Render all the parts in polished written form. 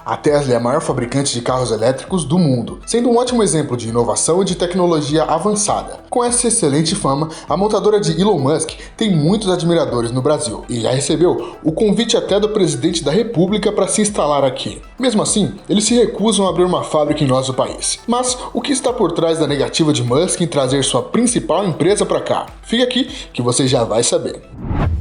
A Tesla é a maior fabricante de carros elétricos do mundo, sendo um ótimo exemplo de inovação e de tecnologia avançada. Com essa excelente fama, a montadora de Elon Musk tem muitos admiradores no Brasil e já recebeu o convite até do presidente da República para se instalar aqui. Mesmo assim, eles se recusam a abrir uma fábrica em nosso país. Mas o que está por trás da negativa de Musk em trazer sua principal empresa para cá? Fica aqui que você já vai saber.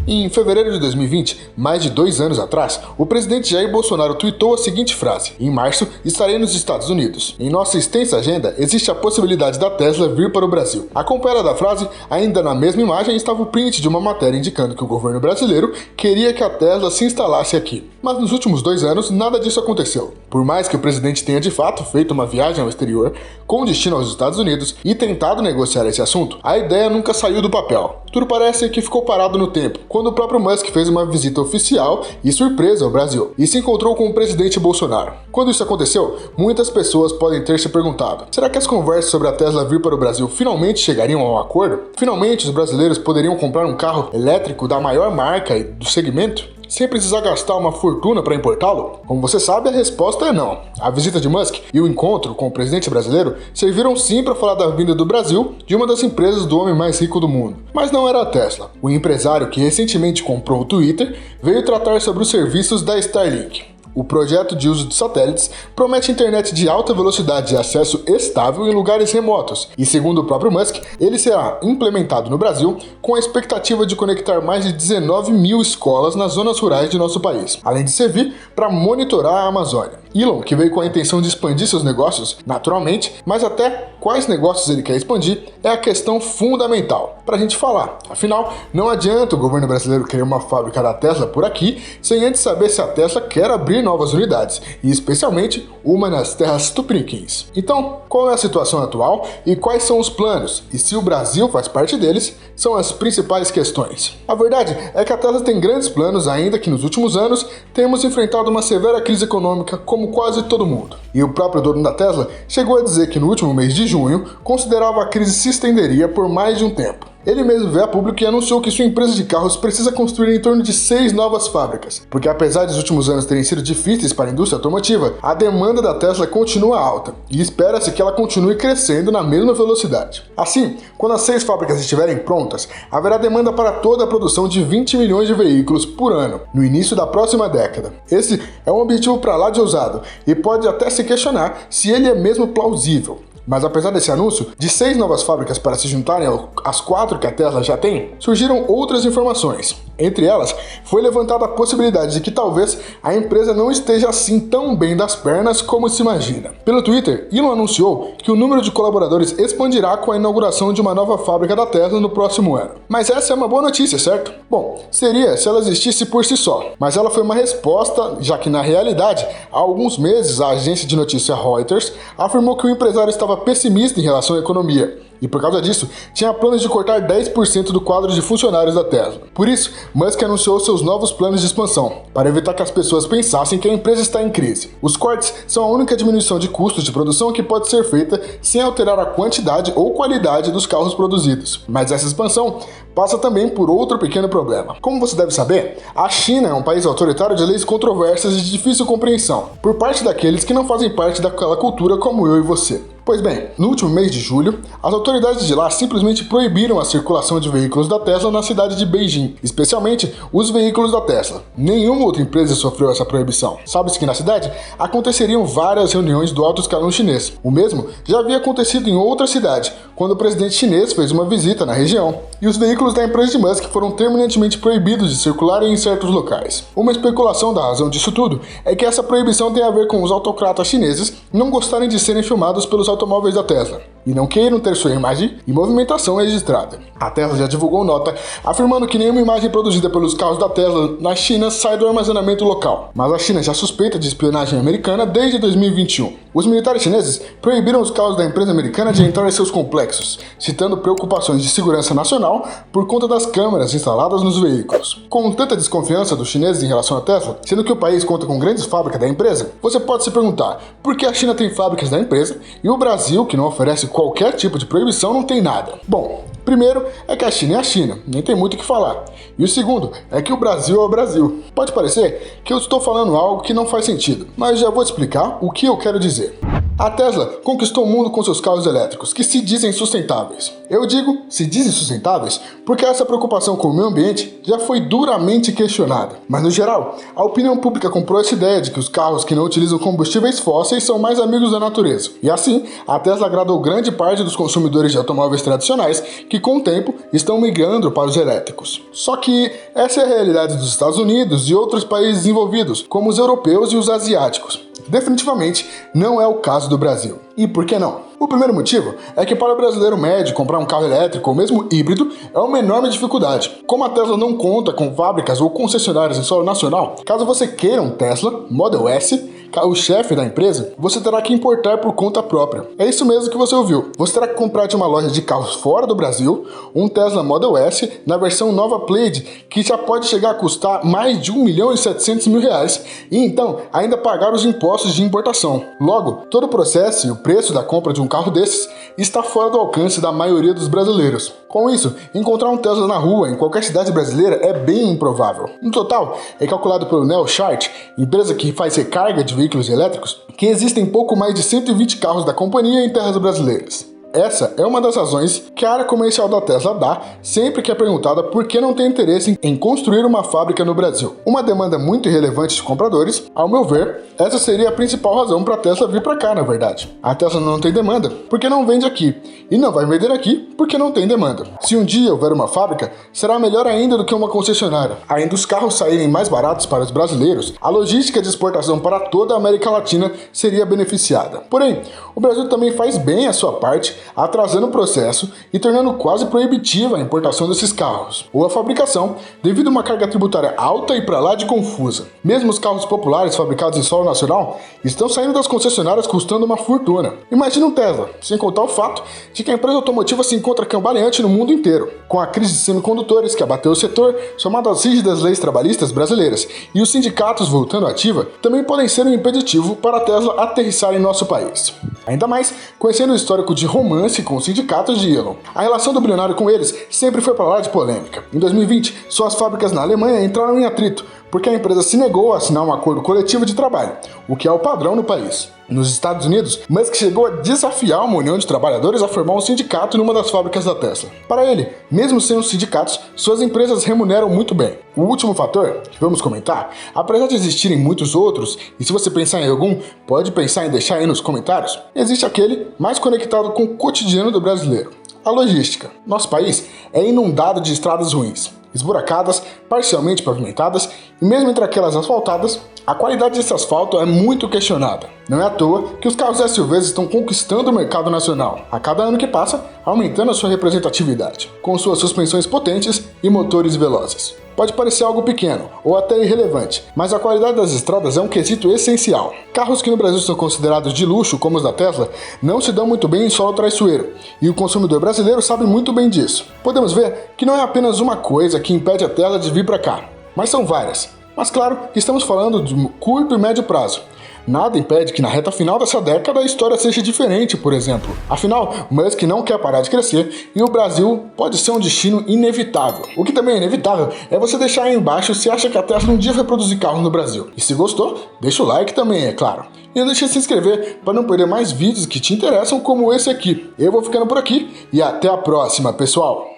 Em fevereiro de 2020, mais de 2 anos atrás, o presidente Jair Bolsonaro tweetou a seguinte frase: "Em março, estarei nos Estados Unidos. Em nossa extensa agenda, existe a possibilidade da Tesla vir para o Brasil." Acompanhada da frase, ainda na mesma imagem estava o print de uma matéria indicando que o governo brasileiro queria que a Tesla se instalasse aqui. Mas nos últimos 2 anos, nada disso aconteceu. Por mais que o presidente tenha de fato feito uma viagem ao exterior, com destino aos Estados Unidos, e tentado negociar esse assunto, a ideia nunca saiu do papel. Tudo parece que ficou parado no tempo, quando o próprio Musk fez uma visita oficial e surpresa ao Brasil, e se encontrou com o presidente Bolsonaro. Quando isso aconteceu, muitas pessoas podem ter se perguntado: será que as conversas sobre a Tesla vir para o Brasil finalmente chegariam a um acordo? Finalmente os brasileiros poderiam comprar um carro elétrico da maior marca e do segmento, sem precisar gastar uma fortuna para importá-lo? Como você sabe, a resposta é não. A visita de Musk e o encontro com o presidente brasileiro serviram sim para falar da vinda do Brasil de uma das empresas do homem mais rico do mundo. Mas não era a Tesla. O empresário que recentemente comprou o Twitter veio tratar sobre os serviços da Starlink. O projeto de uso de satélites promete internet de alta velocidade e acesso estável em lugares remotos, e segundo o próprio Musk, ele será implementado no Brasil com a expectativa de conectar mais de 19 mil escolas nas zonas rurais de nosso país, além de servir para monitorar a Amazônia. Elon, que veio com a intenção de expandir seus negócios, naturalmente, mas até quais negócios ele quer expandir é a questão fundamental para a gente falar. Afinal, não adianta o governo brasileiro querer uma fábrica da Tesla por aqui sem antes saber se a Tesla quer abrir novas unidades, e especialmente uma nas terras tupiniquins. Então, qual é a situação atual e quais são os planos? E se o Brasil faz parte deles, são as principais questões. A verdade é que a Tesla tem grandes planos, ainda que nos últimos anos temos enfrentado uma severa crise econômica como quase todo mundo. E o próprio dono da Tesla chegou a dizer que no último mês de junho considerava a crise se estenderia por mais de um tempo. Ele mesmo veio a público e anunciou que sua empresa de carros precisa construir em torno de 6 novas fábricas, porque apesar dos últimos anos terem sido difíceis para a indústria automotiva, a demanda da Tesla continua alta, e espera-se que ela continue crescendo na mesma velocidade. Assim, quando as 6 fábricas estiverem prontas, haverá demanda para toda a produção de 20 milhões de veículos por ano, no início da próxima década. Esse é um objetivo para lá de ousado, e pode até se questionar se ele é mesmo plausível. Mas apesar desse anúncio, de 6 novas fábricas para se juntarem às 4 que a Tesla já tem, surgiram outras informações. Entre elas, foi levantada a possibilidade de que talvez a empresa não esteja assim tão bem das pernas como se imagina. Pelo Twitter, Elon anunciou que o número de colaboradores expandirá com a inauguração de uma nova fábrica da Tesla no próximo ano. Mas essa é uma boa notícia, certo? Bom, seria se ela existisse por si só, mas ela foi uma resposta, já que na realidade, há alguns meses a agência de notícia Reuters afirmou que o empresário estava pessimista em relação à economia, e por causa disso, tinha planos de cortar 10% do quadro de funcionários da Tesla. Por isso, Musk anunciou seus novos planos de expansão, para evitar que as pessoas pensassem que a empresa está em crise. Os cortes são a única diminuição de custos de produção que pode ser feita sem alterar a quantidade ou qualidade dos carros produzidos. Mas essa expansão passa também por outro pequeno problema. Como você deve saber, a China é um país autoritário de leis controversas e de difícil compreensão, por parte daqueles que não fazem parte daquela cultura como eu e você. Pois bem, no último mês de julho, as autoridades de lá simplesmente proibiram a circulação de veículos da Tesla na cidade de Beijing, especialmente os veículos da Tesla. Nenhuma outra empresa sofreu essa proibição. Sabe-se que na cidade aconteceriam várias reuniões do alto escalão chinês. O mesmo já havia acontecido em outra cidade, quando o presidente chinês fez uma visita na região, e os veículos da empresa de Musk foram terminantemente proibidos de circularem em certos locais. Uma especulação da razão disso tudo é que essa proibição tem a ver com os autocratas chineses não gostarem de serem filmados pelos automóveis da Tesla e não queiram ter sua imagem e movimentação registrada. A Tesla já divulgou nota afirmando que nenhuma imagem produzida pelos carros da Tesla na China sai do armazenamento local, mas a China já suspeita de espionagem americana desde 2021. Os militares chineses proibiram os carros da empresa americana de entrar em seus complexos, citando preocupações de segurança nacional por conta das câmeras instaladas nos veículos. Com tanta desconfiança dos chineses em relação à Tesla, sendo que o país conta com grandes fábricas da empresa, você pode se perguntar por que a China tem fábricas da empresa e o Brasil, que não oferece qualquer tipo de proibição não tem nada. Bom, primeiro é que a China é a China, nem tem muito o que falar. E o segundo é que o Brasil é o Brasil. Pode parecer que eu estou falando algo que não faz sentido, mas já vou explicar o que eu quero dizer. A Tesla conquistou o mundo com seus carros elétricos, que se dizem sustentáveis. Eu digo se dizem sustentáveis porque essa preocupação com o meio ambiente já foi duramente questionada. Mas no geral, a opinião pública comprou essa ideia de que os carros que não utilizam combustíveis fósseis são mais amigos da natureza. E assim, a Tesla agradou grande parte dos consumidores de automóveis tradicionais que com o tempo estão migrando para os elétricos. Só que essa é a realidade dos Estados Unidos e outros países desenvolvidos, como os europeus e os asiáticos. Definitivamente não é o caso do Brasil. E por que não? O primeiro motivo é que para o brasileiro médio comprar um carro elétrico ou mesmo híbrido é uma enorme dificuldade. Como a Tesla não conta com fábricas ou concessionárias em solo nacional, caso você queira um Tesla Model S, carro-chefe da empresa, você terá que importar por conta própria. É isso mesmo que você ouviu. Você terá que comprar de uma loja de carros fora do Brasil um Tesla Model S na versão nova Plaid, que já pode chegar a custar mais de R$1.700.000 e então ainda pagar os impostos de importação. Logo, todo o processo e o preço da compra de um carro desses está fora do alcance da maioria dos brasileiros. Com isso, encontrar um Tesla na rua em qualquer cidade brasileira é bem improvável. No total, é calculado pelo Neochart, empresa que faz recarga de veículos elétricos, que existem pouco mais de 120 carros da companhia em terras brasileiras. Essa é uma das razões que a área comercial da Tesla dá sempre que é perguntada por que não tem interesse em construir uma fábrica no Brasil. Uma demanda muito irrelevante de compradores, ao meu ver, essa seria a principal razão para a Tesla vir para cá, na verdade. A Tesla não tem demanda porque não vende aqui, e não vai vender aqui porque não tem demanda. Se um dia houver uma fábrica, será melhor ainda do que uma concessionária. Além dos carros saírem mais baratos para os brasileiros, a logística de exportação para toda a América Latina seria beneficiada. Porém, o Brasil também faz bem a sua parte, atrasando o processo e tornando quase proibitiva a importação desses carros, ou a fabricação, devido a uma carga tributária alta e para lá de confusa. Mesmo os carros populares fabricados em solo nacional estão saindo das concessionárias custando uma fortuna. Imagina um Tesla, sem contar o fato de que a empresa automotiva se encontra cambaleante no mundo inteiro, com a crise de semicondutores que abateu o setor, somado às rígidas leis trabalhistas brasileiras e os sindicatos voltando à ativa, também podem ser um impeditivo para a Tesla aterrissar em nosso país. Ainda mais conhecendo o histórico de romance com os sindicatos de Elon. A relação do bilionário com eles sempre foi para lá de polêmica. Em 2020, suas fábricas na Alemanha entraram em atrito, porque a empresa se negou a assinar um acordo coletivo de trabalho, o que é o padrão no país. Nos Estados Unidos, Musk chegou a desafiar uma união de trabalhadores a formar um sindicato numa das fábricas da Tesla. Para ele, mesmo sem os sindicatos, suas empresas remuneram muito bem. O último fator, que vamos comentar, apesar de existirem muitos outros, e se você pensar em algum, pode pensar em deixar aí nos comentários, existe aquele mais conectado com o cotidiano do brasileiro: a logística. Nosso país é inundado de estradas ruins, esburacadas, parcialmente pavimentadas, e mesmo entre aquelas asfaltadas, a qualidade desse asfalto é muito questionada. Não é à toa que os carros SUVs estão conquistando o mercado nacional, a cada ano que passa, aumentando a sua representatividade, com suas suspensões potentes e motores velozes. Pode parecer algo pequeno, ou até irrelevante, mas a qualidade das estradas é um quesito essencial. Carros que no Brasil são considerados de luxo, como os da Tesla, não se dão muito bem em solo traiçoeiro, e o consumidor brasileiro sabe muito bem disso. Podemos ver que não é apenas uma coisa que impede a Tesla de vir para cá, mas são várias. Mas claro, estamos falando de curto e médio prazo. Nada impede que na reta final dessa década a história seja diferente, por exemplo. Afinal, Musk não quer parar de crescer e o Brasil pode ser um destino inevitável. O que também é inevitável é você deixar aí embaixo se acha que a Tesla um dia vai produzir carros no Brasil. E se gostou, deixa o like também, é claro. E não deixe de se inscrever para não perder mais vídeos que te interessam como esse aqui. Eu vou ficando por aqui e até a próxima, pessoal!